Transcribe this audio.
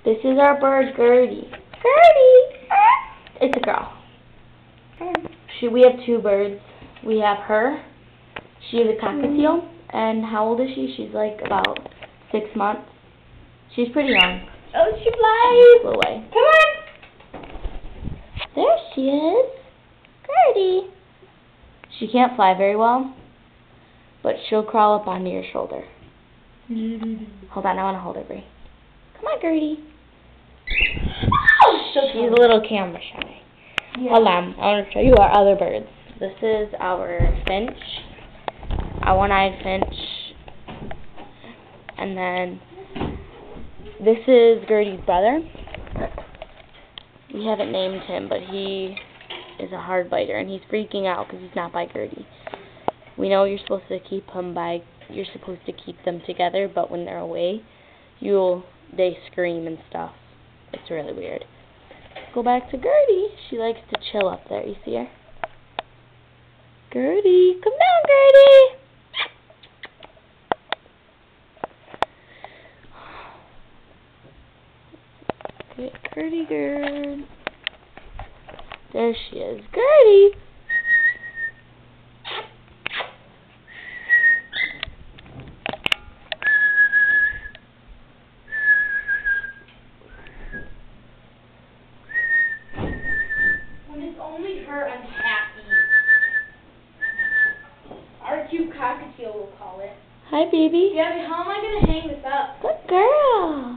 This is our bird, Gurtie. Gurtie! It's a girl. We have two birds. We have her. She is a cockatiel. And how old is she? She's like about 6 months. She's pretty young. Oh, she flies! Flew away. Come on! There she is. Gurtie. She can't fly very well, but she'll crawl up onto your shoulder. Hold on, I want to hold her, Brie. Come on, Gurtie. Oh, She's a little camera shy. Yeah. Hold on, I want to show you our other birds. This is our finch, our one-eyed finch, and then this is Gurtie's brother. We haven't named him, but he is a hard biter, and he's freaking out because he's not by Gurtie. We know you're supposed to keep them together, but when they're away, they scream and stuff. It's really weird. Go back to Gurtie. She likes to chill up there. You see her? Gurtie, come down, Gurtie. Good, Gurtie girl. There she is. Gurtie! When it's only her, I'm happy. Our cute cockatiel, we'll call it. Hi, baby. Yeah, but how am I going to hang this up? Good girl.